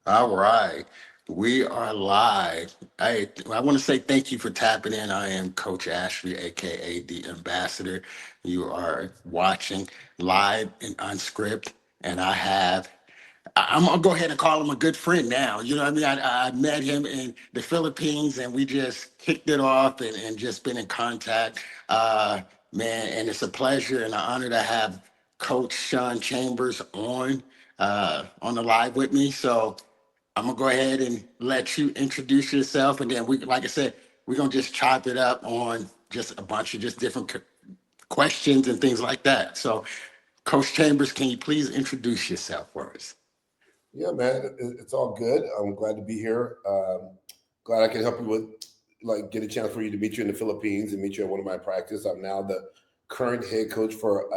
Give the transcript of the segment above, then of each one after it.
All right. We are live. I want to say thank you for tapping in. I am Coach Ashley, aka the Ambassador. You are watching live in Unscript, and I'm gonna go ahead and call him a good friend now. You know what I mean? I met him in the Philippines, and we just kicked it off and just been in contact. Man, and it's a pleasure and an honor to have Coach Sean Chambers on the live with me. So I'm gonna go ahead and let you introduce yourself, and then like I said, we're gonna just chop it up on just a bunch of just different questions and things like that. So, Coach Chambers, can you please introduce yourself for us? Yeah, man, it's all good. I'm glad to be here. Glad I can help you with, like, get a chance for you to meet you in the Philippines and meet you at one of my practice. I'm now the current head coach for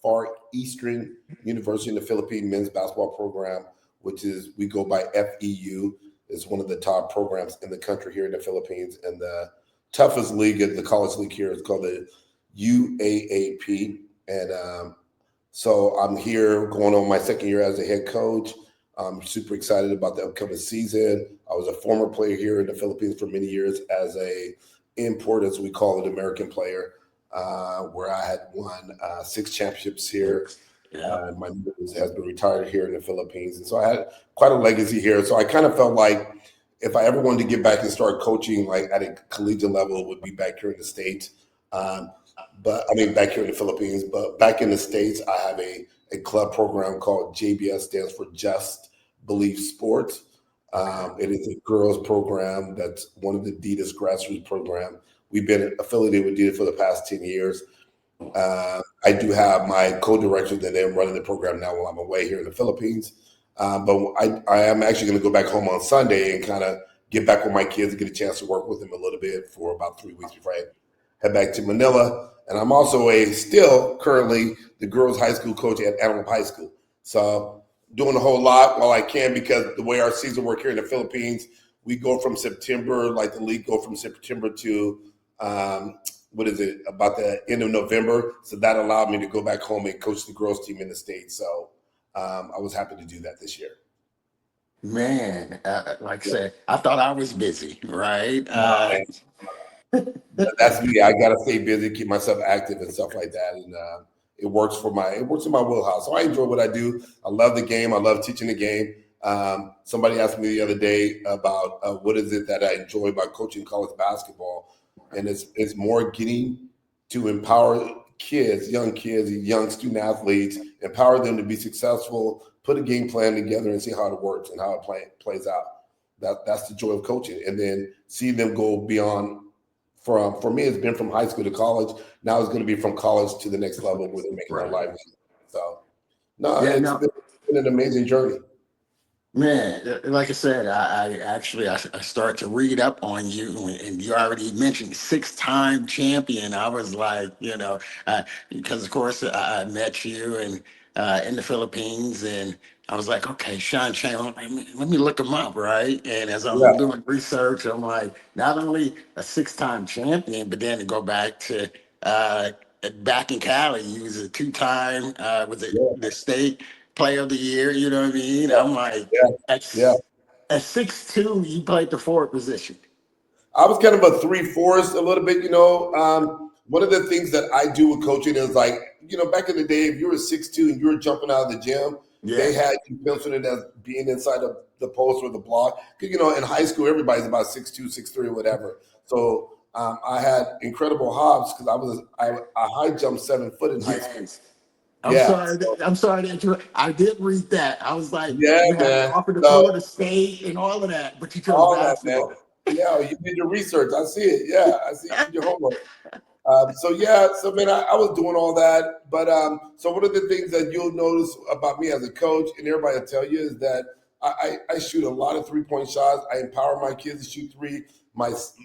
Far Eastern University in the Philippine men's basketball program, which is we go by FEU. It's one of the top programs in the country here in the Philippines, and the toughest league, the college league here, is called the UAAP. And so I'm here going on my second year as a head coach. I'm super excited about the upcoming season. I was a former player here in the Philippines for many years as a import, as we call it, American player, where I had won 6 championships here. Yeah. My mother has been retired here in the Philippines. And so I had quite a legacy here. So I kind of felt like if I ever wanted to get back and start coaching, like at a collegiate level, it would be back here in the States. But I mean, back here in the Philippines, but back in the States, I have a club program called JBS, stands for Just Believe Sports. It is a girls program that's one of the Adidas grassroots program. We've been affiliated with Adidas for the past 10 years. I do have my co-director that I'm running the program now while I'm away here in the Philippines. But I am actually going to go back home on Sunday and kind of get back with my kids and get a chance to work with them a little bit for about 3 weeks before I head back to Manila. And I'm also still currently the girls' high school coach at Antelope High School. So doing a whole lot while I can, because the way our season work here in the Philippines, we go from September, like the league go from September to about the end of November. So that allowed me to go back home and coach the girls team in the States. So I was happy to do that this year. Man, like I said, I thought I was busy, right? No, man, that's me. I gotta stay busy, keep myself active and stuff like that. And it works in my wheelhouse. So I enjoy what I do. I love the game. I love teaching the game. Somebody asked me the other day about what is it that I enjoy about coaching college basketball, and it's more getting to empower kids, young student athletes, empower them to be successful, put a game plan together, and see how it works and how it plays out. That's the joy of coaching, and then see them go beyond. For me, it's been from high school to college. Now it's going to be from college to the next level where they're making their Right. livelihood. So, no, Yeah, it's no, been an amazing journey. man, like I said, I started to read up on you, and you already mentioned 6-time champion. I was like, because of course I met you and in the Philippines, and I was like, okay, Sean Chang, let me look him up, right? And as Yeah, I'm doing research, I'm like, not only a 6-time champion, but then to go back to uh, back in Cali, he was a 2-time, was it yeah, the state player of the year? You know what I mean? yeah, I'm like. yeah, yeah. At, at 6'2", you played the forward position. I was kind of a 3/4 a little bit. One of the things that I do with coaching is, like, back in the day, if you were 6'2" and you were jumping out of the gym, they Yeah. had you penciled in as being inside of the post or the block. Because in high school, everybody's about 6'2", 6'3", or whatever. So I had incredible hops because I high jumped 7 foot in high school. Yes. I'm Yeah, sorry. I'm sorry that I did read that. I was like, yeah, you had an man. offer to So Florida State and all of that, but you chose all that, man. basketball. Yeah, you did your research. I see it. Yeah, I see you did your homework. So yeah, so man, I was doing all that, but so one of the things that you'll notice about me as a coach, and everybody will tell you, is that I shoot a lot of 3-point shots. I empower my kids to shoot three.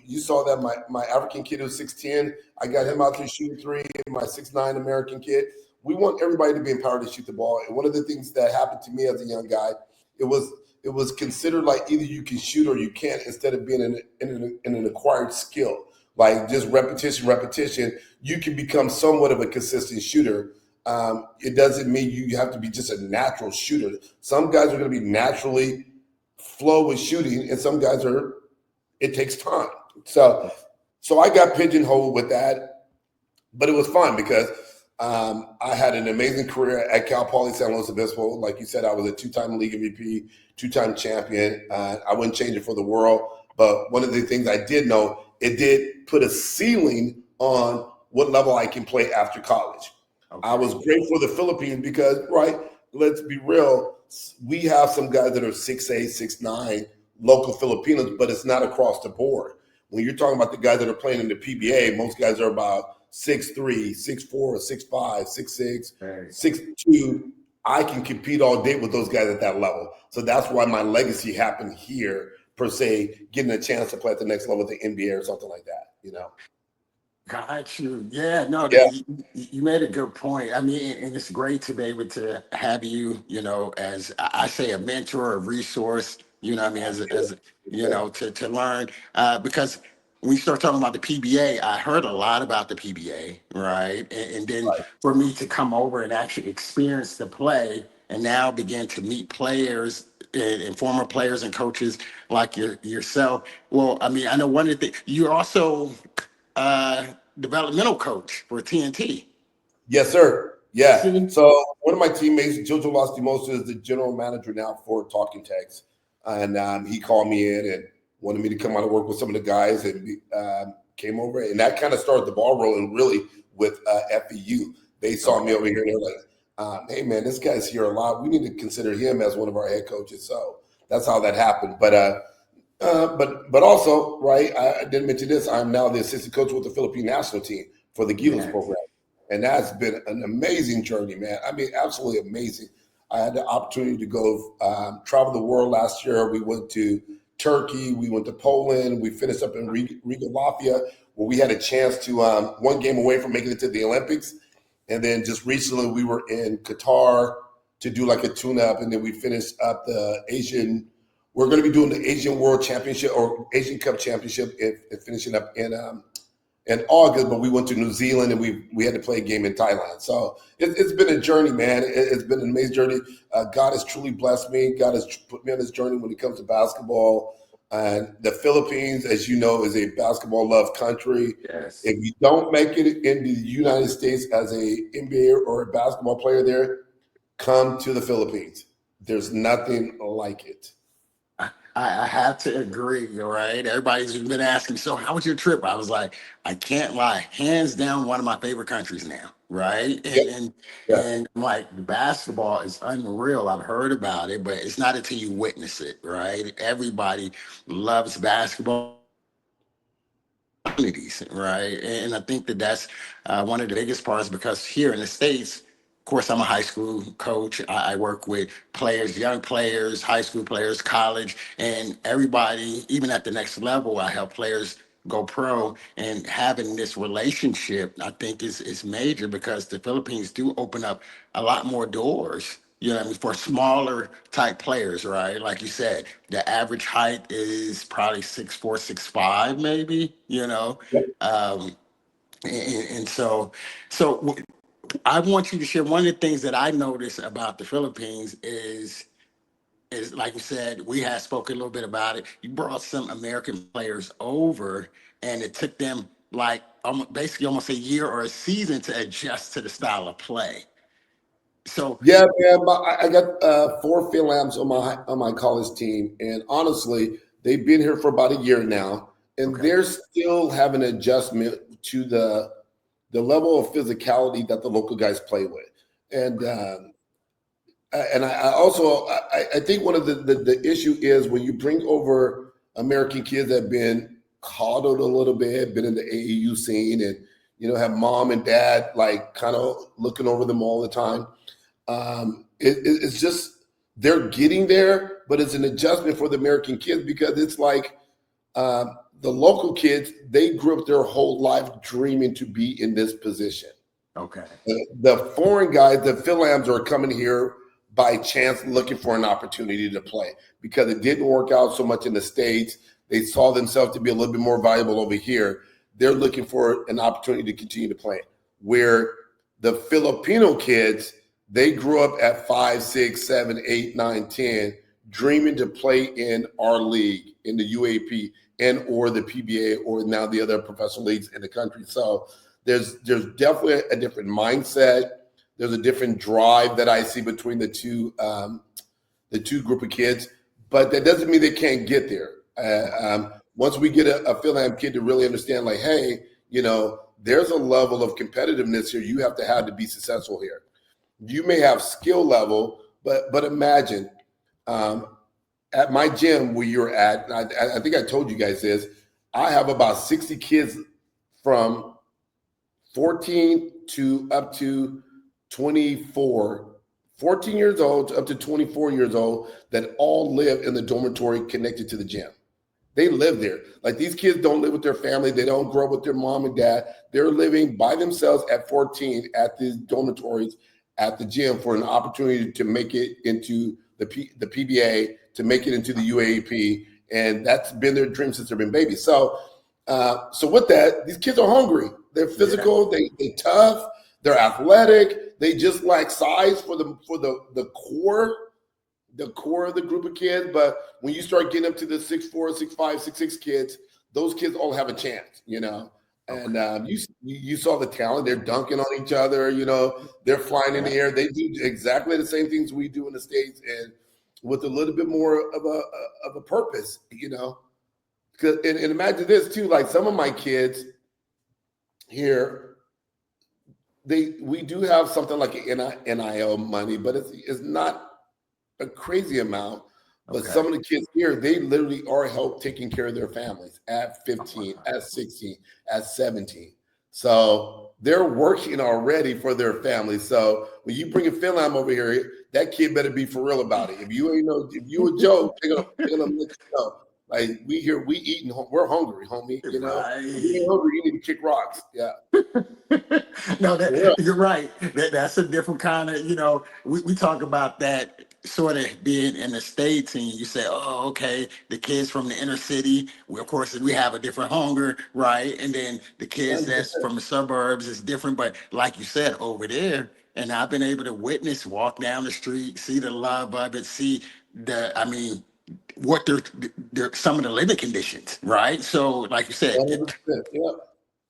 You saw that my African kid who's 6'10", I got him out there shooting three. My 6'9" American kid. We want everybody to be empowered to shoot the ball. And one of the things that happened to me as a young guy, it was considered like either you can shoot or you can't, instead of being in an acquired skill, like just repetition. You can become somewhat of a consistent shooter. It doesn't mean you have to be just a natural shooter. Some guys are going to be naturally flow with shooting, and some guys it takes time. So I got pigeonholed with that, but it was fun because I had an amazing career at Cal Poly San Luis Obispo. Like you said, I was a two-time league MVP, two-time champion. I wouldn't change it for the world. But one of the things I did know, it did put a ceiling on what level I can play after college. Okay. I was great for the Philippines because, right, let's be real, we have some guys that are 6'8", 6'9", local Filipinos, but it's not across the board. When you're talking about the guys that are playing in the PBA, most guys are about 6'3", 6'4", 6'5", 6'6", 6'2". I can compete all day with those guys at that level. So that's why my legacy happened here, per se, getting a chance to play at the next level at the NBA or something like that, you know? Got you. Yeah, no, Yeah. you made a good point. I mean, and it's great to be able to have you, as I say, a mentor, a resource, what I mean, as to learn. Because when you start talking about the PBA, I heard a lot about the PBA, right? And then for me to come over and actually experience the play and now begin to meet players and former players and coaches like yourself. Well, I mean, I know one of the things, you're also developmental coach for TNT. Yes, sir. Yeah. See? So one of my teammates, Jojo Lastimosa, is the general manager now for Talking Text, and he called me in and wanted me to come out and work with some of the guys, and came over, and that kind of started the ball rolling really with FEU. They saw me over here, and they're like, "Hey, man, this guy's here a lot. We need to consider him as one of our head coaches." So that's how that happened. But also, right, I didn't mention this. I'm now the assistant coach with the Philippine national team for the Gilas program. And that's been an amazing journey, man. I mean, absolutely amazing. I had the opportunity to go travel the world last year. We went to Turkey. We went to Poland. We finished up in Riga, Latvia, where we had a chance to one game away from making it to the Olympics. And then just recently we were in Qatar to do like a tune-up. And then we finished up the Asian – we're going to be doing the Asian World Championship or Asian Cup Championship and finishing up in August, but we went to New Zealand and we had to play a game in Thailand. So it's been a journey, man. It's been an amazing journey. God has truly blessed me. God has put me on this journey when it comes to basketball. And the Philippines, as you know, is a basketball love country. Yes. If you don't make it in the United States as a NBA or a basketball player there, come to the Philippines. There's nothing like it. I have to agree, right? Everybody's been asking, so how was your trip? I was like, I can't lie, hands down, one of my favorite countries now, right? And like basketball is unreal. I've heard about it, but it's not until you witness it, right? Everybody loves basketball. Right? And I think that that's one of the biggest parts because here in the States, of course, I'm a high school coach. I work with players, young players, high school players, college, and everybody, even at the next level, I help players go pro. And having this relationship, I think, is major because the Philippines do open up a lot more doors. I mean, for smaller type players, right? Like you said, the average height is probably 6'4", 6'5", maybe, Um, and so I want you to share one of the things that I noticed about the Philippines is like you said, we had spoken a little bit about it. You brought some American players over, and it took them like basically almost a year or a season to adjust to the style of play. So yeah, man, I got 4 Philams on my college team, and honestly, they've been here for about a year now, and they're still having an adjustment to the level of physicality that the local guys play with, and I also I think one of the issue is when you bring over American kids that have been coddled a little bit, been in the AAU scene, and have mom and dad like kind of looking over them all the time. It's just they're getting there, but it's an adjustment for the American kids because it's like the local kids, they grew up their whole life dreaming to be in this position. Okay. The foreign guys, the Philams, are coming here by chance looking for an opportunity to play because it didn't work out so much in the States. They saw themselves to be a little bit more valuable over here. They're looking for an opportunity to continue to play. Where the Filipino kids, they grew up at 5, 6, 7, 8, 9, 10, dreaming to play in our league, in the UAP, and or the PBA, or now the other professional leagues in the country. So there's definitely a different mindset. There's a different drive that I see between the two group of kids, but that doesn't mean they can't get there. Once we get a Phil-Am kid to really understand, like, hey, there's a level of competitiveness here you have to be successful here. You may have skill level, but imagine at my gym where you're at, and I think I told you guys this, I have about 60 kids from 14 to up to 24, 14 years old up to 24 years old that all live in the dormitory connected to the gym. They live there. Like, these kids don't live with their family. They don't grow up with their mom and dad. They're living by themselves at 14 at these dormitories at the gym for an opportunity to make it into the PBA, to make it into the UAAP. And that's been their dream since they've been babies. So with that, these kids are hungry. They're physical. Yeah. They're tough. They're athletic. They just lack size for the core of the group of kids. But when you start getting up to the 6'4", 6'5", 6'6" kids, those kids all have a chance, And you saw the talent. They're dunking on each other, they're flying in the air. They do exactly the same things we do in the States, and with a little bit more of a purpose, And imagine this too, like some of my kids here, we do have something like NIL money, but it's not a crazy amount. But some of the kids here, they literally are help taking care of their families at 15, at 16, at 17. So they're working already for their families. So when you bring a Phil-Am over here, that kid better be for real about it. If you a joke, they're gonna let you know. Like, we eating, we're hungry, homie. Right. If you ain't hungry, you need to kick rocks. Yeah. No, you're right. That's a different kind of, we talk about that sort of being in the States, and you say, oh, okay, the kids from the inner city, of course, we have a different hunger, right? And then the kids that's from the suburbs is different. But like you said, over there, and I've been able to walk down the street, see the love of it, see what they're some of the living conditions, right? So like you said,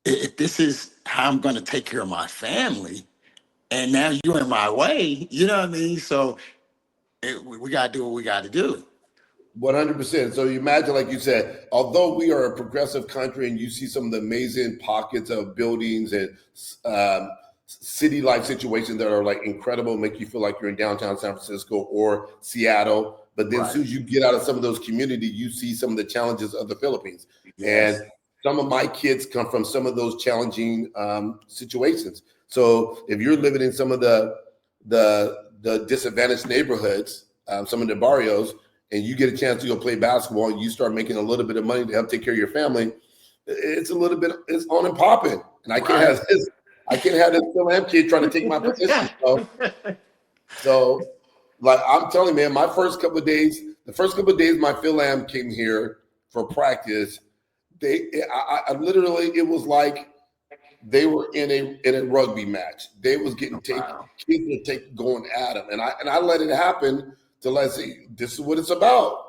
if this is how I'm going to take care of my family, and now you're in my way, you know what I mean? So we got to do what we got to do. 100%. So you imagine, like you said, although we are a progressive country and you see some of the amazing pockets of buildings and city life situations that are like incredible, make you feel like you're in downtown San Francisco or Seattle. But then as soon as you get out of some of those communities, you see some of the challenges of the Philippines. Yes. And some of my kids come from some of those challenging situations. So if you're living in some of the disadvantaged neighborhoods, some of the barrios, and you get a chance to go play basketball and you start making a little bit of money to help take care of your family, it's on and popping. And I can't have this Phil-Am kid trying to take my position. So like, I'm telling you, man, the first couple of days my Phil-Am came here for practice, I literally, it was like they were in a rugby match. They was getting kids were going at them, and I let it happen to let's see, this is what it's about.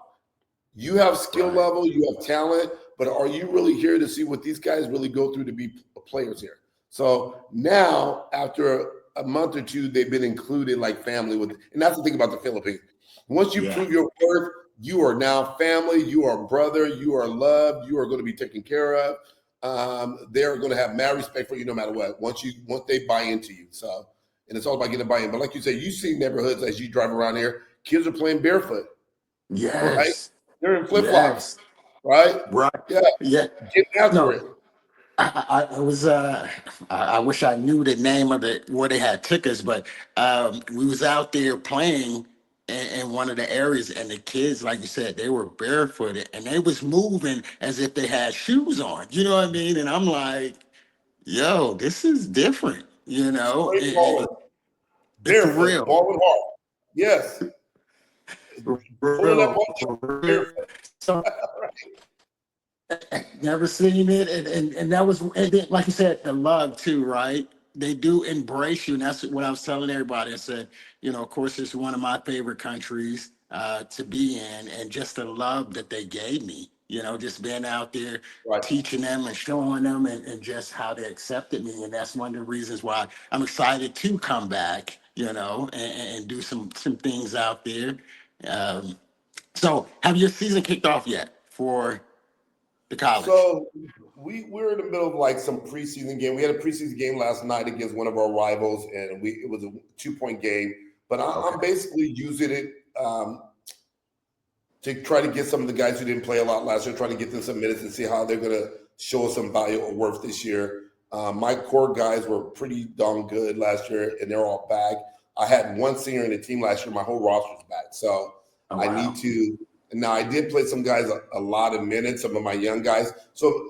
You have skill level, you have talent, but are you really here to see what these guys really go through to be players here? So now, after a month or two, they've been included like family with, and that's the thing about the Philippines. Once you prove your worth, you are now family, you are brother, you are loved, you are going to be taken care of. They're going to have mad respect for you no matter what, once they buy into you. So, and it's all about getting a buy-in. But like you said, you see neighborhoods as you drive around here, kids are playing barefoot. Yes. Right? They're in flip-flops. Right? Right. Yeah. Get after it. I wish I knew the name of where they had tickets, but we was out there playing in one of the areas, and the kids, like you said, they were barefooted and they was moving as if they had shoes on. You know what I mean? And I'm like, yo, this is different. Barefoot, real. balling hard. Yes. Pulling up on so, never seen it, and that was, and then, like you said, the love too, right? They do embrace you, and that's what I was telling everybody. I said, of course, it's one of my favorite countries. to be in, and just the love that they gave me. Just being out there Right. teaching them and showing them, and just how they accepted me, and that's one of the reasons why I'm excited to come back. And do some things out there. Um, so, have your season kicked off yet for the college? So we're in the middle of like some preseason game. We had a preseason game last night against one of our rivals, and it was a 2 point game. But Okay. I'm basically using it to try to get some of the guys who didn't play a lot last year, try to get them some minutes and see how they're going to show us some value or worth this year. My core guys were pretty darn good last year, and they're all back. I had one senior in the team last year. My whole roster's back, so Oh, I wow. need to. Now I did play some guys a lot of minutes, some of my young guys. So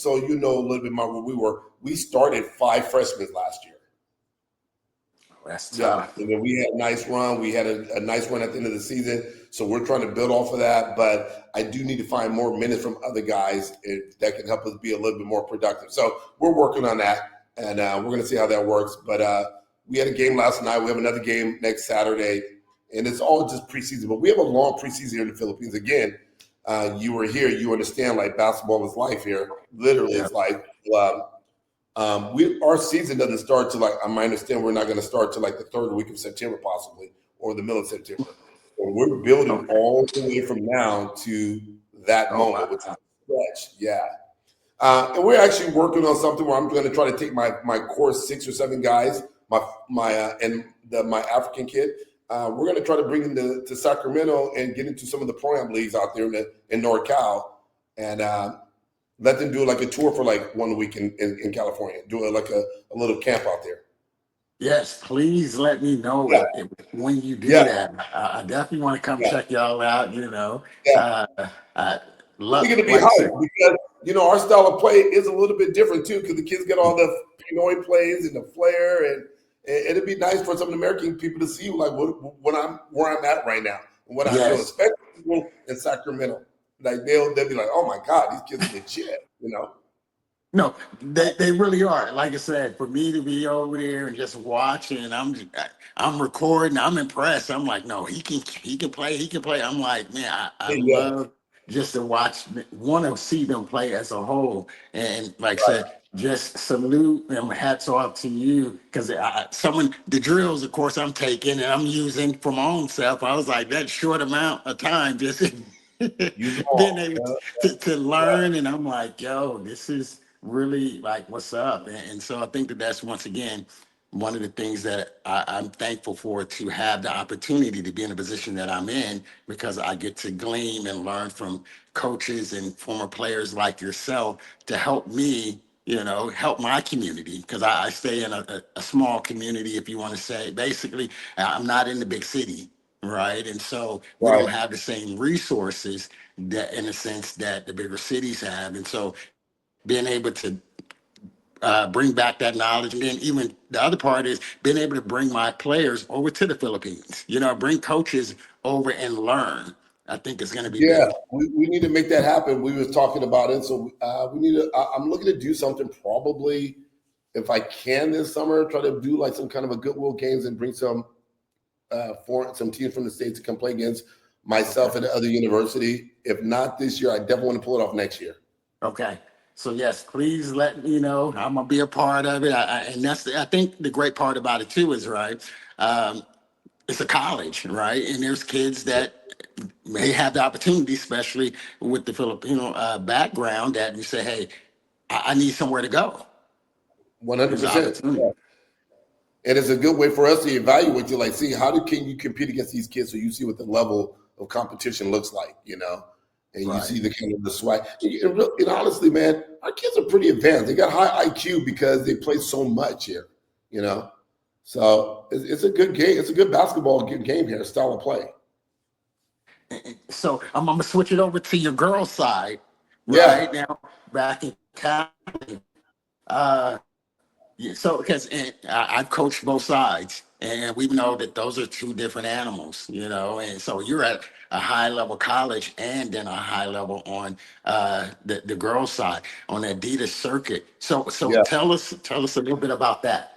you know a little bit more where we were. We started 5 freshmen last year. That's Yeah, tough. and then we had a nice run. We had a nice run at the end of the season. So we're trying to build off of that. But I do need to find more minutes from other guys that can help us be a little bit more productive. So we're working on that, and we're going to see how that works. But we had a game last night. We have another game next Saturday, and it's all just preseason. But we have a long preseason here in the Philippines. Again, you were here. You understand, like, basketball is life here. Literally, Yeah. it's like our season doesn't start till, like, I might understand we're not going to start till like the third week of September possibly, or the middle of September. So we're building Okay. all the way from now to that Oh, moment, which is wow. a stretch. Yeah. And we're actually working on something where I'm going to try to take my core 6 or 7 guys, my African kid. We're going to try to bring them to Sacramento and get into some of the pro-am leagues out there in NorCal, and let them do like a tour for like 1 week in California. Do like a little camp out there. Yes, please let me know Yeah, when you do yeah, that. I definitely want to come yeah, check y'all out. yeah. Uh, I We're love, going to be like I said, hyped because our style of play is a little bit different too, because the kids get all the Pinoy plays and the flair, and it'd be nice for some of the American people to see like what I'm where I'm at right now and what I'm doing, yes. especially people in Sacramento. Like they'll be like, oh my God, these kids are legit. No, they really are. Like I said, for me to be over there and just watching, I'm recording. I'm impressed. I'm like, no, he can play. He can play. I'm like, man, I Yeah, love just to watch, want to see them play as a whole. And like I right. said, just salute and hats off to you, because the drills, of course, I'm taking and I'm using for my own self. I was like, that short amount of time, just Use them being all. able Yeah, to yeah, learn, and I'm like, yo, this is really like what's up. And so I think that that's, once again, one of the things that I'm thankful for, to have the opportunity to be in a position that I'm in, because I get to glean and learn from coaches and former players like yourself to help me, help my community, because I stay in a small community, if you want to say. Basically, I'm not in the big city, right? And so we right. don't have the same resources that, in a sense, that the bigger cities have. And so being able to bring back that knowledge, and then even the other part is being able to bring my players over to the Philippines. Bring coaches over and learn. I think it's going to be Yeah, big. we need to make that happen. We was talking about it, so we need to. I'm looking to do something probably if I can this summer. Try to do like some kind of a goodwill games and bring some teams from the states to come play against Okay. myself at the other university. If not this year, I definitely want to pull it off next year. Okay. So yes, please let me know. I'm gonna be a part of it. And I think the great part about it too is, right. Um, it's a college, right? And there's kids that may have the opportunity, especially with the Filipino background, that you say, hey, I need somewhere to go. One hundred There's an percent. opportunity. And it's a good way for us to evaluate you, like, see can you compete against these kids, so you see what the level of competition looks like, and you Right. see the kind of the swag. And honestly, man, our kids are pretty advanced. They got high IQ because they play so much here. So it's a good game. It's a good basketball game here, style of play. So I'm gonna switch it over to your girl side Yeah, right now, back in Cali. Uh, yeah, so because I've coached both sides, and we know that those are two different animals, And so you're at a high level college, and then a high level on the girls side on the Adidas circuit. So yeah. tell us a little bit about that.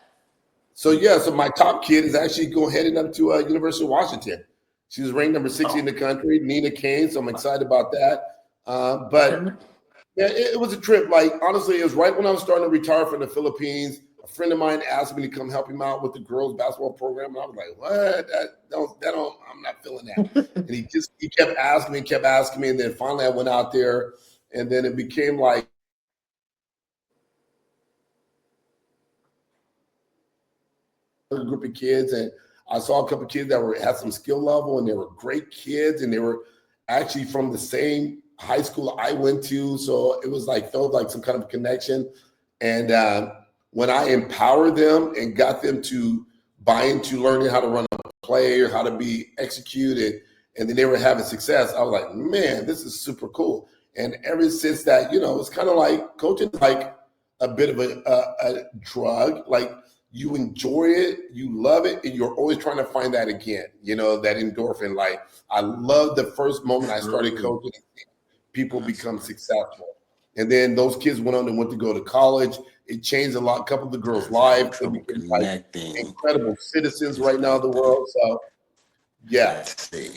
So my top kid is actually going heading up to University of Washington. She was ranked number 60 in Oh, the country, Nina Kane. So I'm excited about that. But okay. yeah, it was a trip. Like, honestly, it was right when I was starting to retire from the Philippines. A friend of mine asked me to come help him out with the girls basketball program. And I was like, what? I'm not feeling that. And he kept asking me. And then finally I went out there, and then it became like a group of kids. And I saw a couple of kids that had some skill level, and they were great kids. And they were actually from the same high school I went to. So it was like, felt like some kind of connection. And when I empowered them and got them to buy into learning how to run a play or how to be executed, and then they were having success, I was like, man, this is super cool. And ever since that, it's kind of like coaching is like a bit of a drug. Like, you enjoy it, you love it, and you're always trying to find that again, that endorphin. Like, I love the first moment I started True. coaching, people That's become great. successful. And then those kids went on and went to go to college. It changed a couple of the girls' Guys having lives. They trouble became like connecting. incredible citizens right now in the Disconnecting. world. So yeah, Let's see.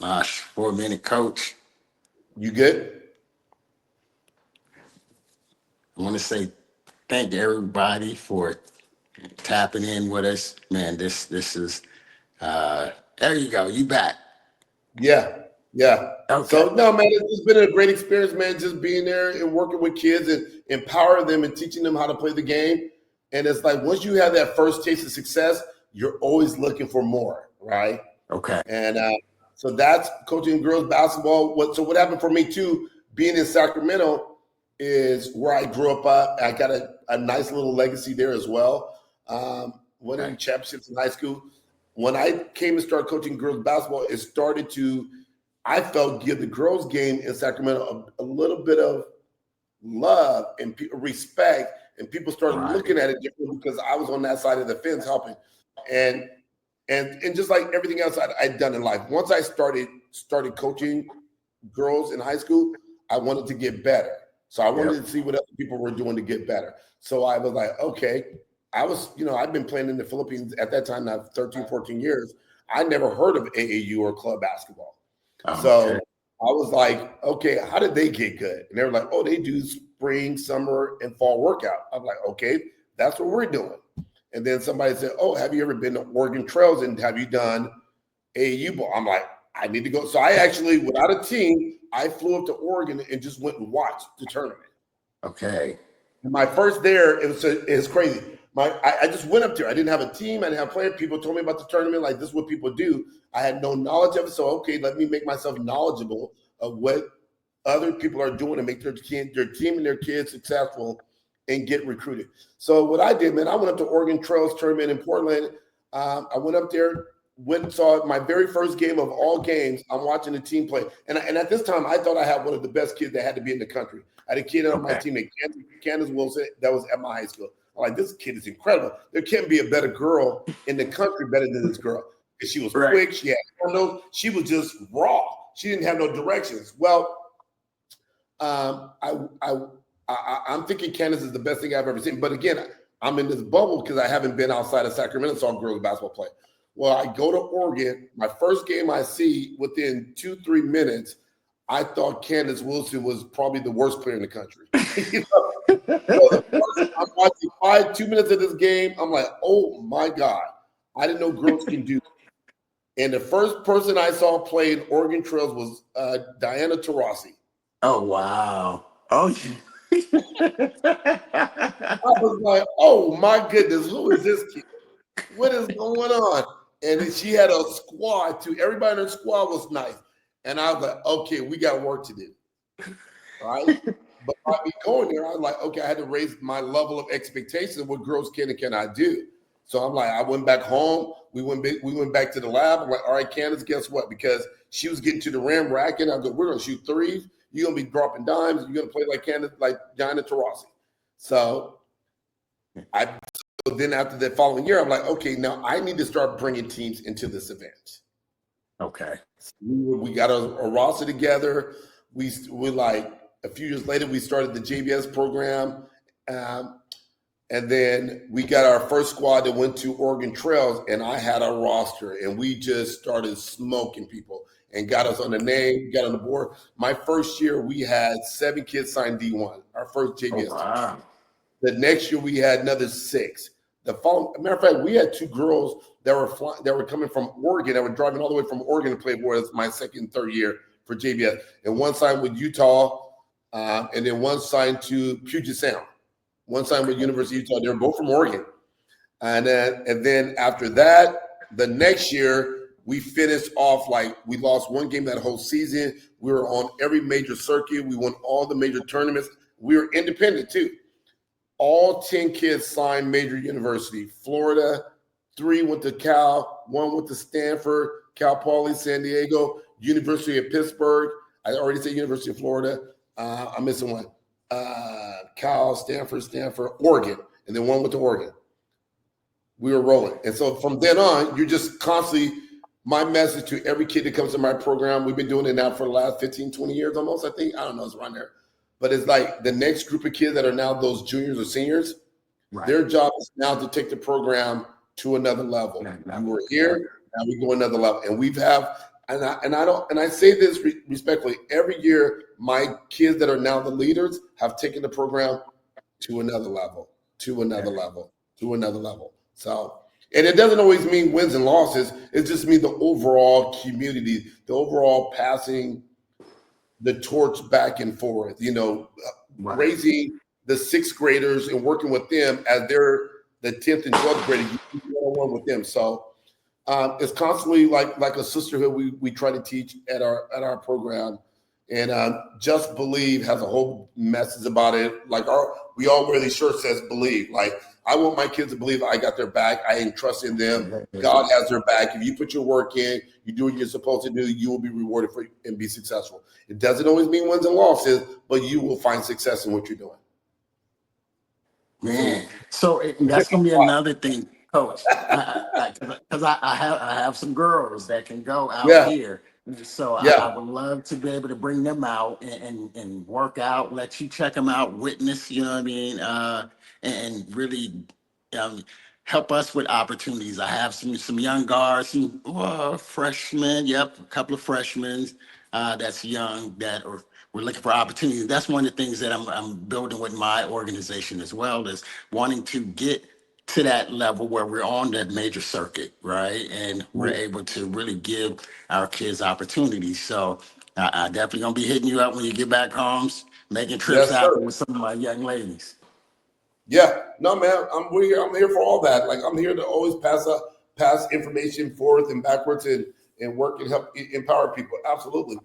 Gosh, 4 minute coach. you good? I want to say thank everybody for tapping in with us. Man, this is there you go. You back. Yeah, yeah. Okay. So no, man, it's been a great experience, man. Just being there and working with kids and empowering them and teaching them how to play the game. And it's like, once you have that first taste of success, you're always looking for more, right? Okay. And so that's coaching girls basketball. What happened for me too, being in Sacramento, is where I grew up. I got a nice little legacy there as well. Winning Okay. championships in high school. When I came and started coaching girls basketball, it started to, I felt, give the girls game in Sacramento a little bit of love and respect, and people started Right. looking at it differently because I was on that side of the fence helping. And and just like everything else I'd done in life, once I started coaching girls in high school, I wanted to get better. So I wanted Yep. to see what other people were doing to get better. So I was like, okay, I've been playing in the Philippines at that time, now 13, 14 years. I never heard of AAU or club basketball. Okay. So I was like, okay, how did they get good? And they were like, oh, they do spring, summer, and fall workout. I'm like, okay, that's what we're doing. And then somebody said, oh, have you ever been to Oregon Trails and have you done AAU ball? I'm like, I need to go. So I actually, without a team, I flew up to Oregon and just went and watched the tournament. Okay. And my first there, it's crazy. I just went up there. I didn't have a team. I didn't have players. People told me about the tournament. Like, this is what people do. I had no knowledge of it. So, okay, let me make myself knowledgeable of what other people are doing to make their team and their kids successful and get recruited. So what I did, man, I went up to Oregon Trails tournament in Portland. I went up there, went and saw my very first game of all games. I'm watching the team play. And at this time, I thought I had one of the best kids that had to be in the country. I had a kid on my Okay. team named Candace Wilson that was at my high school. I'm like, this kid is incredible. There can't be a better girl in the country better than this girl. Because she was Right. quick. She had no, she was just raw. She didn't have no directions. Well, um, I, I, I'm thinking Candace is the best thing I've ever seen. But again, I'm in this bubble because I haven't been outside of Sacramento saw girls basketball play. Well, I go to Oregon. My first game I see, within 2-3 minutes, I thought Candace Wilson was probably the worst player in the country. You know? So the first, I'm watching 2 minutes of this game. I'm like, oh my God, I didn't know girls can do. And the first person I saw play in Oregon Trails was Diana Taurasi. Oh wow. Oh. I was like, oh my goodness, who is this kid? What is going on? And then she had a squad too. Everybody in her squad was nice. And I was like, okay, we got work to do. Right. But by me going there, I was like, okay, I had to raise my level of expectations of what girls can and cannot do. So I'm like, I went back home. We went back to the lab. I'm like, all right, Candace, guess what? Because she was getting to the rim racking. I go, we're gonna shoot threes. You're gonna be dropping dimes. You're gonna play like Candace, like Diana Taurasi. So I so then after the following year, I'm like, okay, now I need to start bringing teams into this event. Okay. We got a roster together. We like a few years later, we started the JBS program. Um, And then we got our first squad that went to Oregon Trails, and I had a roster, and we just started smoking people and got us on the name, got on the board. My first year, we had 7 kids sign D1, our first Oh, JBS team. wow. The next year, we had another 6. The following, matter of fact, we had 2 girls that were coming from Oregon, that were driving all the way from Oregon to play for us my second, third year for JBS. And one signed with Utah, and then one signed to Puget Sound. One signed with University of Utah. They were both from Oregon. And then after that, the next year, we finished off like we lost one game that whole season. We were on every major circuit. We won all the major tournaments. We were independent too. All 10 kids signed major university. Florida, 3 went to Cal, 1 went to Stanford, Cal Poly, San Diego, University of Pittsburgh. I already said University of Florida. I'm missing one. Cal, Stanford, Oregon, and then 1 went to Oregon. We were rolling. And so from then on, you're just constantly, my message to every kid that comes to my program, we've been doing it now for the last 15, 20 years almost, I think. I don't know, it's around there. But it's like the next group of kids that are now those juniors or seniors, their job is now to take the program to another level. We're here, now we go another level. And I say this respectfully, every year, my kids that are now the leaders have taken the program to another level, to another level, to another level. So, and it doesn't always mean wins and losses. It just means the overall community, the overall passing the torch back and forth, raising the 6th graders and working with them as they're the 10th and 12th graders, you one-on-one with them. So it's constantly like a sisterhood we try to teach at our program. And Just Believe has a whole message about it. Like we all wear these shirts that says believe. Like I want my kids to believe I got their back. I entrust in them. God has their back. If you put your work in, you do what you're supposed to do, you will be rewarded for and be successful. It doesn't always mean wins and losses, but you will find success in what you're doing. Man, so that's gonna be another thing, Coach. Because I have some girls that can go out Yeah, here, so I yeah, would love to be able to bring them out and work out, let you check them out, witness, you know what I mean, and really um, help us with opportunities. I have some young guards, some freshmen. Yep, a couple of freshmen that's young that are we're looking for opportunities. That's one of the things that I'm building with my organization as well, is wanting to get to that level where we're on that major circuit, right? And we're able to really give our kids opportunities. So I definitely gonna be hitting you up when you get back home, making trips yes, out sir. there with some of my young ladies. Yeah, no, man, I'm here for all that. Like I'm here to always pass information forth and backwards and work and help empower people. Absolutely.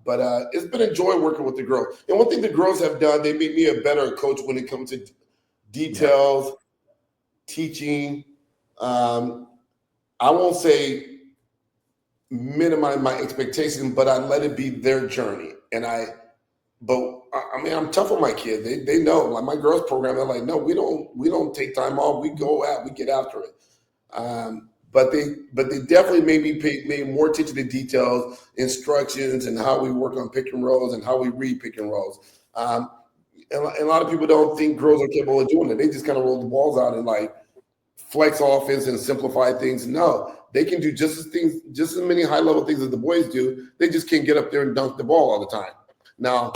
But it's been a joy working with the girls. And one thing the girls have done, they made me a better coach when it comes to Yeah, details, teaching. I won't say minimize my expectations, but I let it be their journey. But I mean, I'm tough on my kids. They know. Like my girls program, they're like, no, we don't take time off. We go out, we get after it. But they definitely made me pay more attention to details, instructions, and how we work on pick and rolls and how we read pick and rolls. And a lot of people don't think girls are capable of doing it. They just kind of roll the balls out and like flex offense and simplify things. No, they can do just as many high level things as the boys do. They just can't get up there and dunk the ball all the time. Now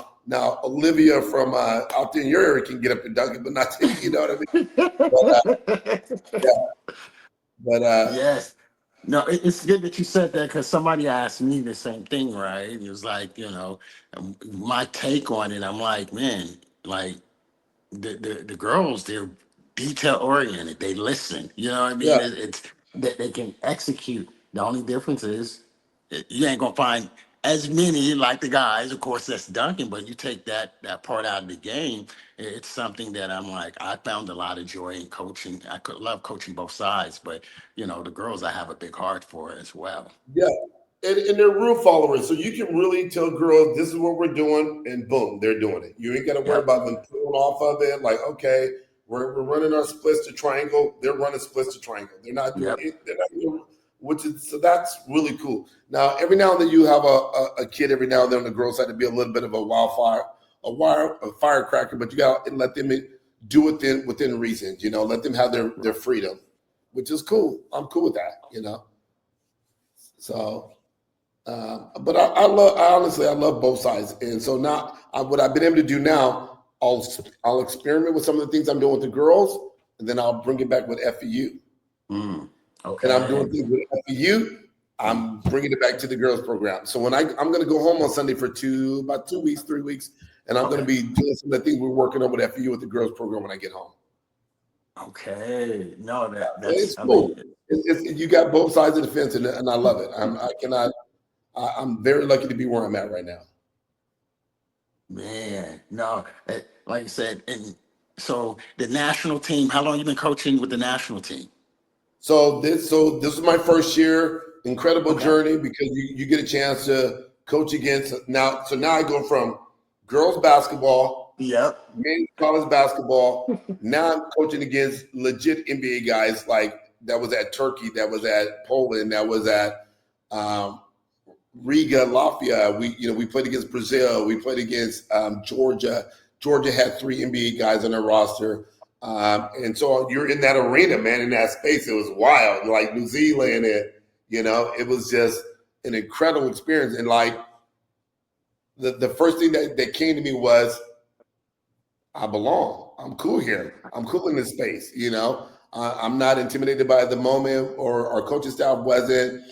Olivia from out there in your area can get up and dunk it, but not you know what I mean. Yeah, but yes. No, it's good that you said that, because somebody asked me the same thing, right? It was like, my take on it. I'm like, man, like the girls, they're detail oriented. They listen. You know what I mean? yeah, It's that they can execute. The only difference is you ain't gonna find as many like the guys. Of course, that's dunking, but you take that part out of the game. It's something that I'm like, I found a lot of joy in coaching. I could love coaching both sides, but the girls I have a big heart for as well. yeah. And they're rule followers, so you can really tell girls this is what we're doing, and boom, they're doing it. You ain't got to worry Yep. about them pulling off of it. Like, okay, we're running our splits to triangle. They're running splits to triangle. They're not doing Yep. it. They're not doing, which is so that's really cool. Now, every now and then you have a kid. Every now and then on the girls side to be a little bit of a wildfire, a firecracker, but you got to let them do within reason. Let them have their freedom, which is cool. I'm cool with that. So, but I love both sides, and so now what I've been able to do now, I'll experiment with some of the things I'm doing with the girls, and then I'll bring it back with FEU. Okay. And I'm doing things with FEU. I'm bringing it back to the girls program. So when I'm going to go home on Sunday for about 2 weeks, 3 weeks, and I'm going to be doing some of the things we're working on with FEU with the girls program when I get home. Okay. No, It's cool. You got both sides of the fence, and I love it. I'm very lucky to be where I'm at right now. Man, no, like I said, and so the national team. How long you been coaching with the national team? So this is my first year. Incredible journey because you get a chance to coach against now. So now I go from girls basketball, men's college basketball. Now I'm coaching against legit NBA guys like that was at Turkey, that was at Poland, that was at Riga, Latvia. We played against Brazil. We played against Georgia. Georgia had 3 NBA guys on their roster. And so you're in that arena, man, in that space. It was wild, like New Zealand. And, it was just an incredible experience. And like the first thing that came to me was, I belong. I'm cool here. I'm cool in this space. I'm not intimidated by the moment, or our coaching staff wasn't.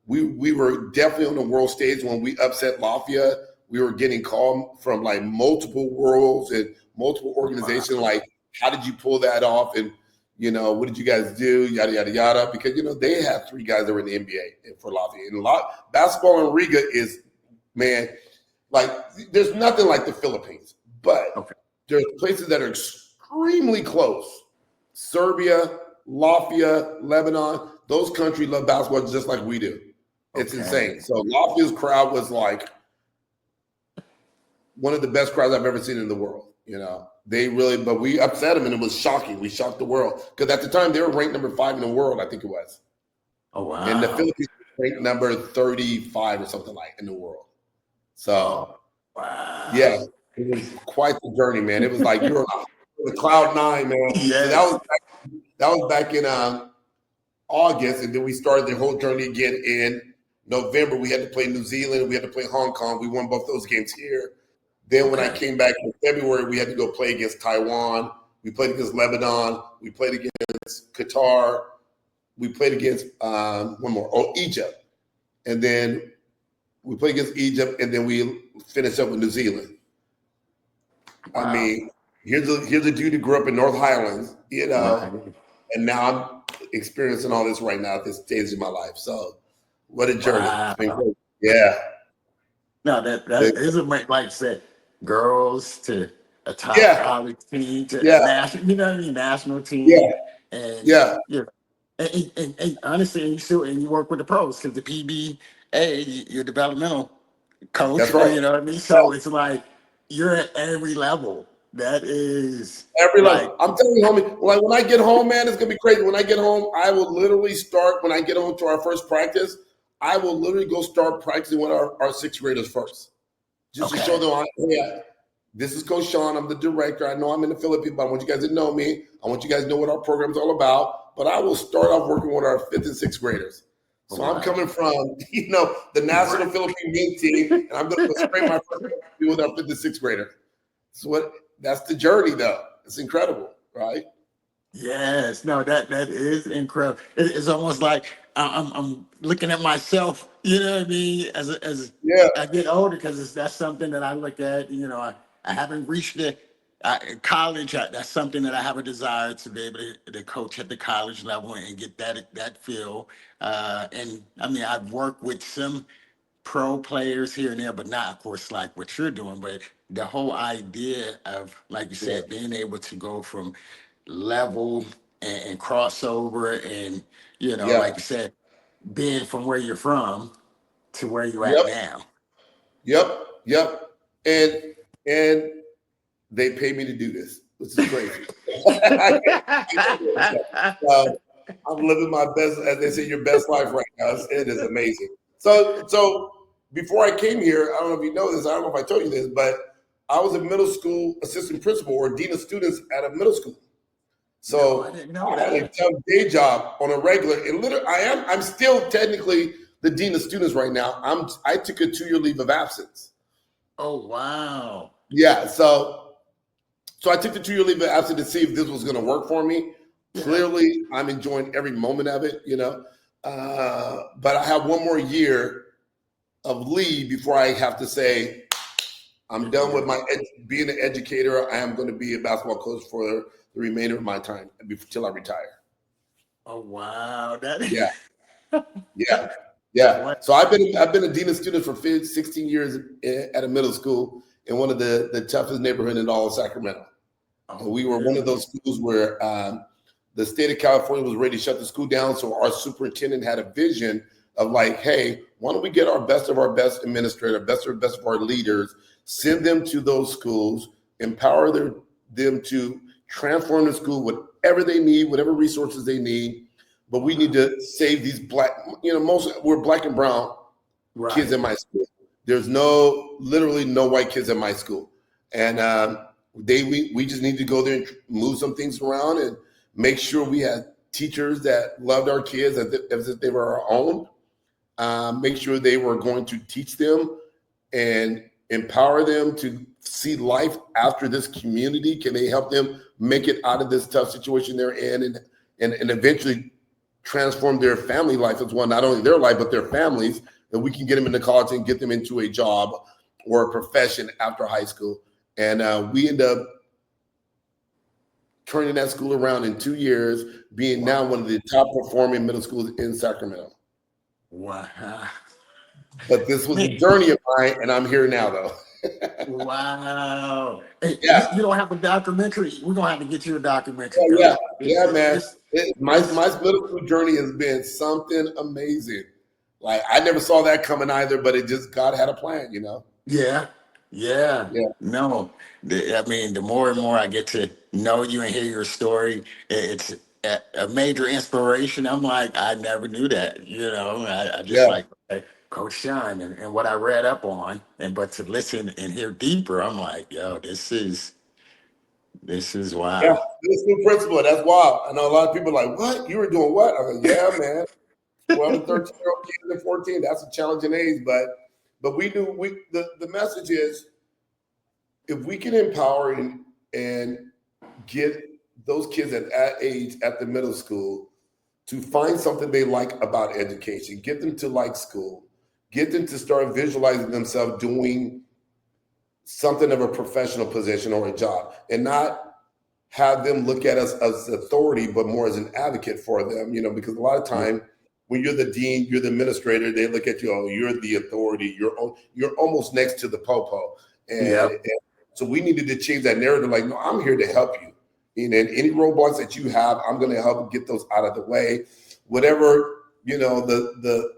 We were definitely on the world stage when we upset Latvia. We were getting called from like multiple worlds and multiple organizations. Like, how did you pull that off? And, what did you guys do? Yada, yada, yada. Because, they had 3 guys that were in the NBA for Latvia. And basketball in Riga is, man, like there's nothing like the Philippines. But there's places that are extremely close. Serbia, Latvia, Lebanon, those countries love basketball just like we do. It's insane. So Latvia's crowd was like one of the best crowds I've ever seen in the world. But we upset them, and it was shocking. We shocked the world because at the time they were ranked number 5 in the world, I think it was. Oh wow! And the Philippines ranked number 35 or something like in the world. So, yeah, it was quite the journey, man. It was like you were on the cloud 9, man. Yes. So that was back in August, and then we started the whole journey again in November. We had to play New Zealand. We had to play Hong Kong. We won both those games here. Then when I came back in February, we had to go play against Taiwan. We played against Lebanon. We played against Qatar. We played against Egypt. And then we played against Egypt, and then we finished up with New Zealand. Wow. I mean, here's a dude who grew up in North Highlands, and now I'm experiencing all this right now at this stage of my life. So what a journey. Wow. It's been great. Yeah. No, that is like I said, girls to a top college team to a national, national team. And honestly, you work with the pros because the PBA, you're developmental coach. That's right. You know what I mean? So it's like you're at every level. That is every level. I'm telling you, homie, like when I get home, man, it's gonna be crazy. When I get home, I will literally start when I get home to our first practice. I will literally go start practicing with our 6th graders first. Just to show them, this is Coach Sean. I'm the director. I know I'm in the Philippines, but I want you guys to know me. I want you guys to know what our program's all about. But I will start off working with our 5th and 6th graders. So I'm coming from, the national Philippine men's team, and I'm going to spray my first with our 5th and 6th graders. That's the journey, though. It's incredible, right? Yes, no, that is incredible. It's almost like I'm looking at myself, you know what I mean, as I get older, because that's something that I look at. I haven't reached the college. That's something that I have a desire to be able to coach at the college level and get that feel. And I mean, I've worked with some pro players here and there, but not, of course, like what you're doing. But the whole idea of, like you said, being able to go from level and crossover and, like you said, being from where you're from to where you're at now. Yep. And they pay me to do this, which is crazy. I'm living my best, as they say, your best life right now. It is amazing. So before I came here, I don't know if you know this, I don't know if I told you this, but I was a middle school assistant principal or dean of students at a middle school. No, I So didn't know I had a that. tough day job on a regular. And literally, I'm still technically the dean of students right now. I took a 2-year leave of absence. Oh, wow. Yeah, so I took the 2-year leave of absence to see if this was going to work for me. Yeah. Clearly, I'm enjoying every moment of it, but I have one more year of leave before I have to say I'm done with being an educator. I am going to be a basketball coach for the remainder of my time until I retire. Oh, wow. Yeah, yeah, yeah. What? So I've been a dean of students for 16 years at a middle school in one of the toughest neighborhood in all of Sacramento. And Oh, we were one of really? those schools where the state of California was ready to shut the school down. So our superintendent had a vision of like, hey, why don't we get our best administrator, best of our leaders, send them to those schools, empower them to transform the school, whatever they need, whatever resources they need. But we need to save these black, we're black and brown kids Right. in my school. There's literally no white kids in my school. And we just need to go there and move some things around and make sure we had teachers that loved our kids as if they were our own. Make sure they were going to teach them and empower them to see life after this community. Can they help them make it out of this tough situation they're in and eventually transform their family life as well, not only their life, but their families, that we can get them into college and get them into a job or a profession after high school. And we end up turning that school around in 2 years, being now one of the top performing middle schools in Sacramento. Wow. But this was a Man, journey of mine, and I'm here now, though. wow. Hey, Yeah, you don't have a documentary? We're going to have to get you a documentary, oh, yeah, Coach. yeah, man. This, My this, middle school journey has been something amazing. Like I never saw that coming either, but it just God had a plan. yeah, yeah. Yeah, No, I mean, the more and more I get to know you and hear your story, it's a major inspiration. I'm like, I never knew that. I just yeah, like okay, Coach Sean and what I read up on, but to listen and hear deeper, I'm like, yo, this is yeah. wow. Middle school principal. That's wild. I know a lot of people are like, what? You were doing what? I go, yeah, man. 12 and 13-year-old kids and 14. That's a challenging age, but we knew the message is if we can empower and get those kids at that age at the middle school to find something they like about education, get them to like school, get them to start visualizing themselves doing something of a professional position or a job, and not have them look at us as authority, but more as an advocate for them, because a lot of time when you're the dean, you're the administrator, they look at you, oh, you're the authority, you're almost next to the popo. And, Yep. and so we needed to change that narrative. Like, no, I'm here to help you. And any roadblocks that you have, I'm going to help get those out of the way. Whatever, the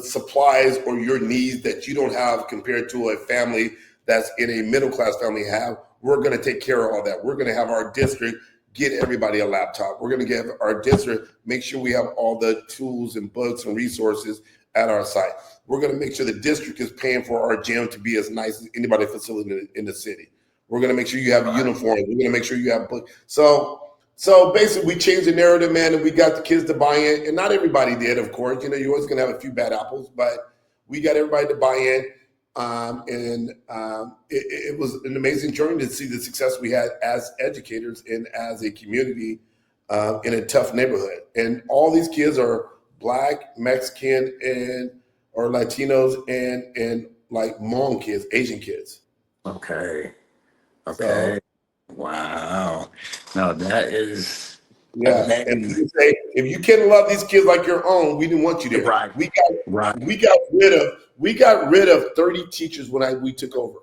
supplies or your needs that you don't have compared to a family that's in a middle class family have, we're going to take care of all that. We're going to have our district get everybody a laptop. We're going to get our district, make sure we have all the tools and books and resources at our site. We're going to make sure the district is paying for our gym to be as nice as anybody facility in the city. We're going to make sure you have a uniform. We're going to make sure you have books. So basically, we changed the narrative, man, and we got the kids to buy in. And not everybody did, of course. You're always going to have a few bad apples, but we got everybody to buy in. It was an amazing journey to see the success we had as educators and as a community in a tough neighborhood. And all these kids are Black, Mexican, and or Latinos and like Hmong kids, Asian kids. Okay. So Okay. Wow. No, that is yeah, and amazing. people say if you can't love these kids like your own, we didn't want you there. Right. We got Right. we got rid of 30 teachers when we took over.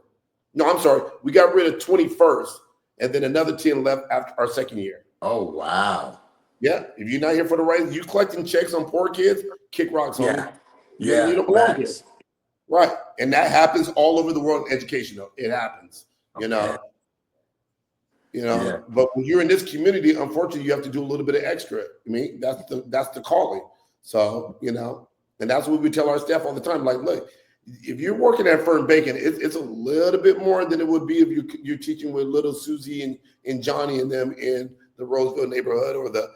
No, I'm sorry, we got rid of 21st, and then another 10 left after our second year. Oh, wow. Yeah, if you're not here for the right, you collecting checks on poor kids, kick rocks on them. Yeah. You Yeah. don't belong here, Facts. right? And that happens all over the world in education. Though it happens, you Okay. know. Yeah. But when you're in this community, unfortunately, you have to do a little bit of extra. I mean, that's the calling. So, and that's what we tell our staff all the time. Like, look, if you're working at Fern Bacon, it's a little bit more than it would be if you're teaching with little Susie and Johnny and them in the Roseville neighborhood or the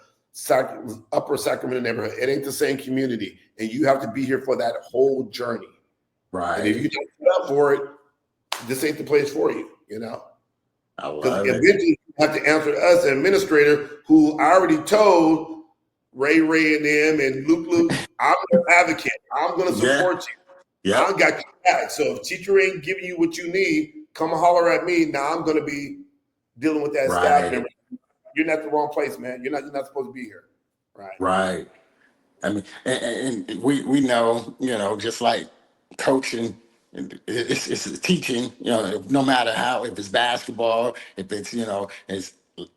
Upper Sacramento neighborhood. It ain't the same community, and you have to be here for that whole journey. Right. And if you don't get up for it, this ain't the place for you, you know? I Because love it. eventually you have to answer to us, an administrator who I already told Ray and them and Luke, I'm your advocate. I'm going to support you. Yeah. I got you back. So if teacher ain't giving you what you need, come holler at me. Now I'm going to be dealing with that staff member. You're not the wrong place, man. You're not supposed to be here. Right. Right. I mean, and we know, just like coaching, it's teaching, no matter how, if it's basketball, if it's, it's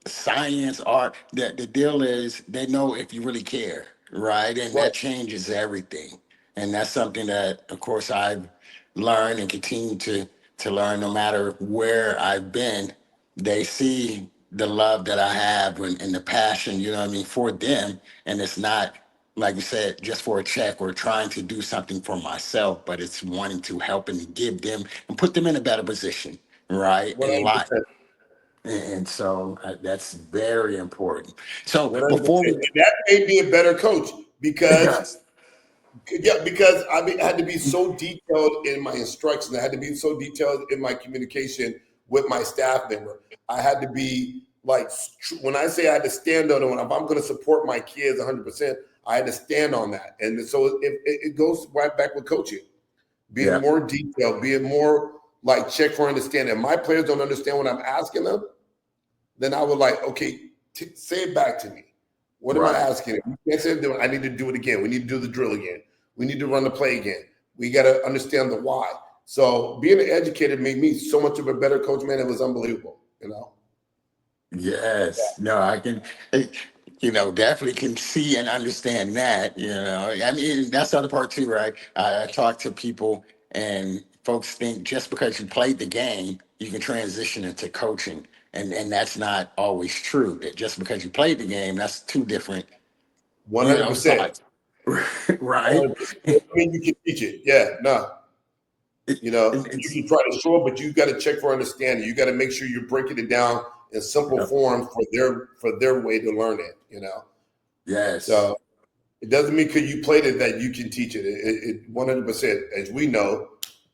science, art, the deal is they know if you really care, right? And that changes everything. And that's something that, of course, I've learned and continue to learn no matter where I've been. They see the love that I have and the passion, for them. And it's not, like you said, just for a check or trying to do something for myself, but it's wanting to help and give them and put them in a better position, right? In 100%. life. And so that's very important. So 100%. before we, That made me a better coach because I had to be so detailed in my instructions. I had to be so detailed in my communication with my staff member. I had to be like, when I say I had to stand on it, if I'm going to support my kids 100%, I had to stand on that. And so it goes right back with coaching, being more detailed, being more like check for understanding. If my players don't understand what I'm asking them, then I would like, okay, say it back to me. What am I asking? If you can't say it, I need to do it again. We need to do the drill again. We need to run the play again. We got to understand the why. So being an educator made me so much of a better coach, man. It was unbelievable, Yes. No, I can, definitely can see and understand that, I mean, that's the other part too, right? I talk to people and folks think just because you played the game, you can transition into coaching. And that's not always true. That just because you played the game, that's two different, 100%. sides. Right? 100%. I mean, you can teach it. Yeah, no. You can try to show it, but you got to check for understanding. You got to make sure you're breaking it down in simple form for their way to learn it. Yes. So it doesn't mean because you played it that you can teach it. It 100%. As we know,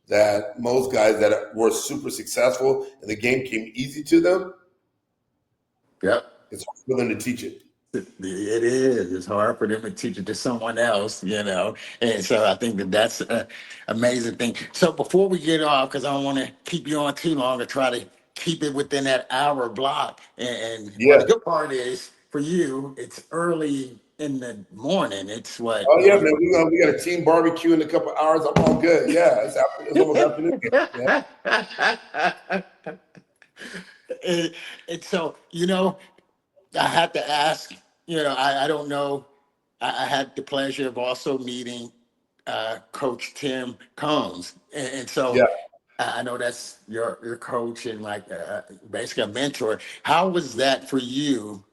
that most guys that were super successful and the game came easy to them. Yep. It's hard for them to teach it. It is. It's hard for them to teach it to someone else, And so I think that's an amazing thing. So before we get off, because I don't want to keep you on too long, or try to keep it within that hour block. And the good part is for you, it's early in the morning. It's what? Oh yeah, man. We got a team barbecue in a couple hours. I'm all good. Yeah, it's almost afternoon. Yeah. And so, I had to ask, I don't know. I had the pleasure of also meeting Coach Tim Combs. And so I know that's your coach and like basically a mentor. How was that for you,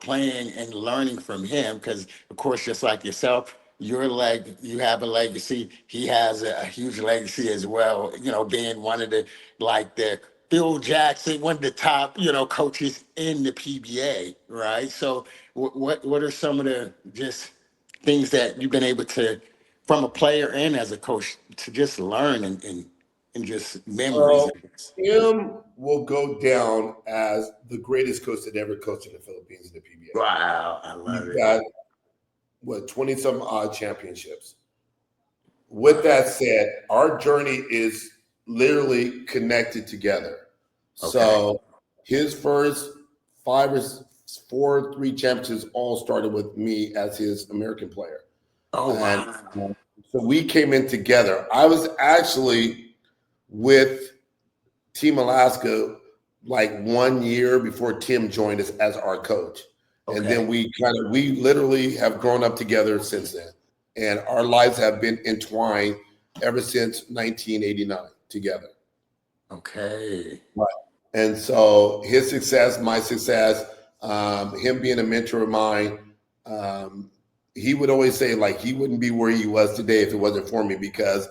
playing and learning from him? Because, of course, just like yourself, you have a legacy. He has a huge legacy as well, being one of the Phil Jackson, one of the top, coaches in the PBA, right? So what are some of the just things that you've been able to, from a player and as a coach, to just learn and just memories? Tim will go down as the greatest coach that ever coached in the Philippines in the PBA. Wow, I love it. He's got 20-some odd championships. With that said, our journey is literally connected together. Okay. So his first 3 championships all started with me as his American player. Oh, wow. And so we came in together. I was actually with Team Alaska like 1 year before Tim joined us as our coach. Okay. And then we literally have grown up together since then. And our lives have been entwined ever since 1989 together. Okay. Right. And so his success, my success, him being a mentor of mine, he would always say like he wouldn't be where he was today if it wasn't for me, because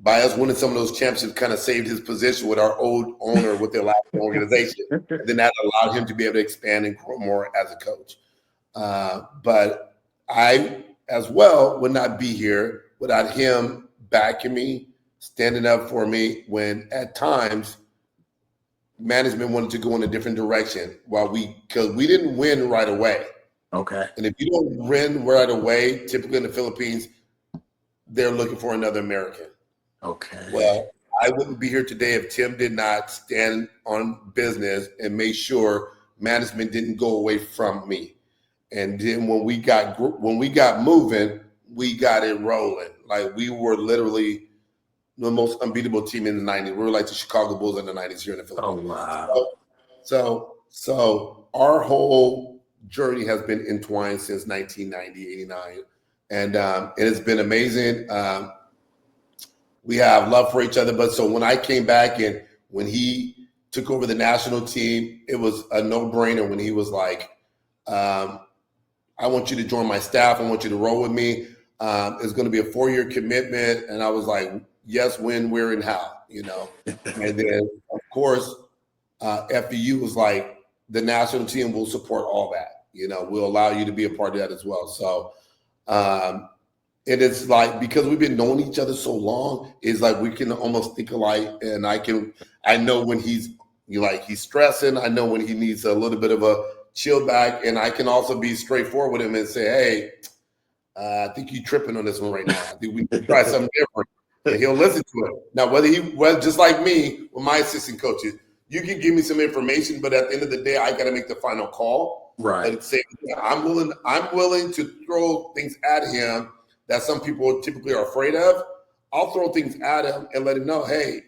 by us winning some of those championships, kind of saved his position with our old owner with their last organization. And then that allowed him to be able to expand and grow more as a coach. But I, as well, would not be here without him backing me, standing up for me when at times management wanted to go in a different direction while because we didn't win right away. Okay. And if you don't win right away, typically in the Philippines, they're looking for another American. Okay. Well, I wouldn't be here today if Tim did not stand on business and make sure management didn't go away from me. And then when we got moving, we got it rolling. Like we were literally the most unbeatable team in the '90s. We were like the Chicago Bulls in the '90s here in the Oh, Philippines. wow. So our whole journey has been entwined since 1990, 89. And it has been amazing. We have love for each other. But so when I came back and when he took over the national team, it was a no-brainer when he was like, I want you to join my staff. I want you to roll with me. It's going to be a 4-year commitment. And I was like, yes, when, where, and how, you know. And then, of course, FDU was like, the national team will support all that. You know, we'll allow you to be a part of that as well. So it is like, because we've been knowing each other so long, it's like we can almost think alike. And I know when he's stressing. I know when he needs a little bit of a chill back. And I can also be straightforward with him and say, hey, I think you're tripping on this one right now. I think we need to try something different. And he'll listen to it. Now, well, just like me with my assistant coaches, you can give me some information, but at the end of the day, I got to make the final call. Right. But it's saying, I'm willing to throw things at him that some people typically are afraid of. I'll throw things at him and let him know, hey,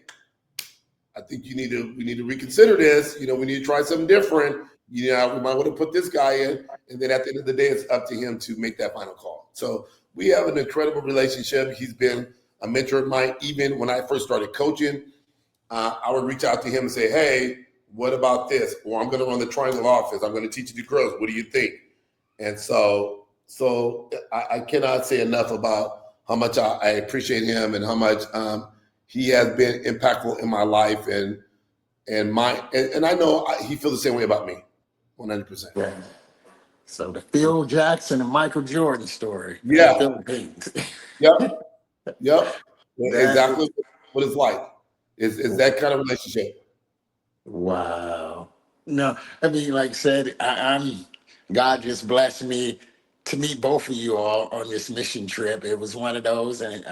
I think we need to reconsider this. You know, we need to try something different. You know, we might want to put this guy in. And then at the end of the day, it's up to him to make that final call. So we have an incredible relationship. He's been a mentor of mine. Even when I first started coaching, I would reach out to him and say, hey, what about this? Or I'm going to run the triangle offense. I'm going to teach you the girls. What do you think? And so I cannot say enough about how much I appreciate him and how much he has been impactful in my life and I know he feels the same way about me, 100%. Yeah. So the Phil Jackson and Michael Jordan story in the Yeah. Philippines. Yep. That Exactly what it's like. Is that kind of relationship. Wow. No, I mean, like I said, I'm God just blessed me to meet both of you all on this mission trip. It was one of those, and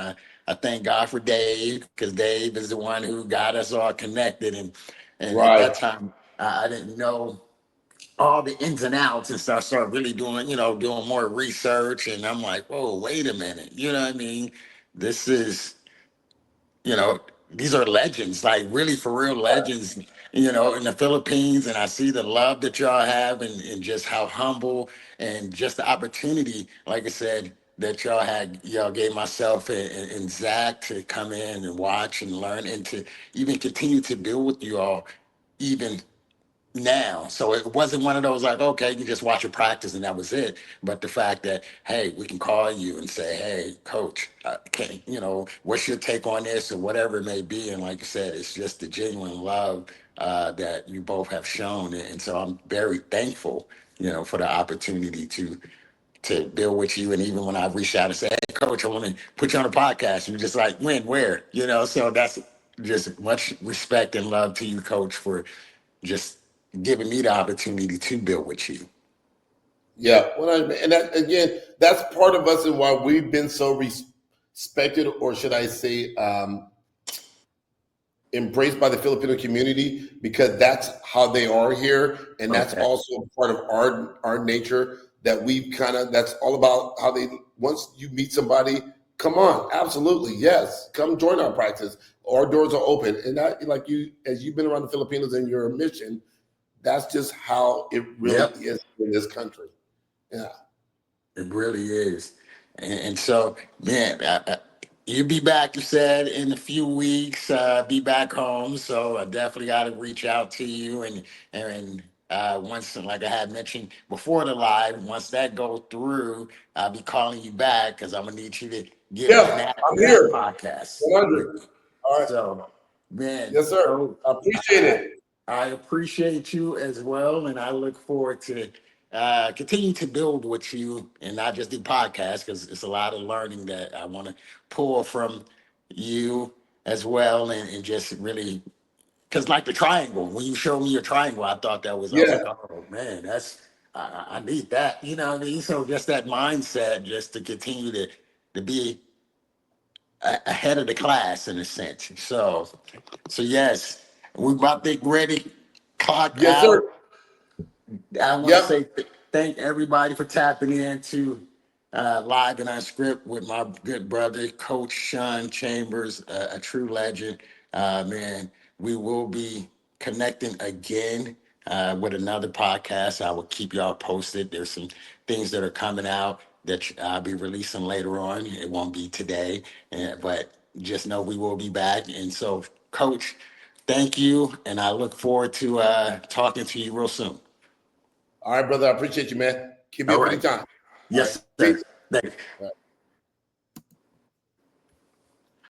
I thank God for Dave because Dave is the one who got us all connected, and at Right. that time I didn't know all the ins and outs and stuff. Started really doing more research, and I'm like, whoa, wait a minute, you know what I mean? This is you know, these are legends, like really for real legends, in the Philippines. And I see the love that y'all have and just how humble and just the opportunity, like I said, that y'all gave myself and Zach to come in and watch and learn and to even continue to build with you all even now. So it wasn't one of those like, okay, you just watch your practice and that was it. But the fact that, hey, we can call you and say, hey, coach, what's your take on this or whatever it may be. And like I said, it's just the genuine love that you both have shown. And so I'm very thankful, for the opportunity to build with you. And even when I reached out and said, hey, coach, I want to put you on a podcast, you're just like, when, where, so that's just much respect and love to you, coach, for just giving me the opportunity to build with you. Yeah. And that, again, that's part of us and why we've been so respected, or should I say, embraced by the Filipino community, because that's how they are here, and that's Okay. also part of our nature that that's all about how they. Once you meet somebody, come on, absolutely, yes, come join our practice. Our doors are open, and that, like you, as you've been around the Filipinos in your mission, that's just how it really Yep, is in this country. Yeah. it really is. And so, man, you'll be back, you said, in a few weeks, be back home. So I definitely got to reach out to you and Once, like I had mentioned before the live, once that goes through, I'll be calling you back because I'm gonna need you to get on Yeah, that I'm here. podcast with 100. me. All right. So, man, Yes, sir. Coach, I appreciate I, it. I appreciate you as well, and I look forward to continue to build with you, and not just do podcasts because it's a lot of learning that I want to pull from you as well, and just really because like the triangle, when you showed me your triangle, I was Yeah. like, oh man, I need that. You know what I mean? So just that mindset, just to continue to be ahead of the class in a sense. So yes, we about to get ready, clock Yes, sir. out. I want to Yep. say thank everybody for tapping in to Live and Unscript with my good brother, Coach Sean Chambers, a true legend. Man, we will be connecting again with another podcast. I will keep y'all posted. There's some things that are coming out that I'll be releasing later on. It won't be today, but just know we will be back. And so, Coach, thank you. And I look forward to talking to you real soon. All right, brother. I appreciate you, man. Keep me All up right. anytime. All right. Yes, sir. Peace. Thank you. All right.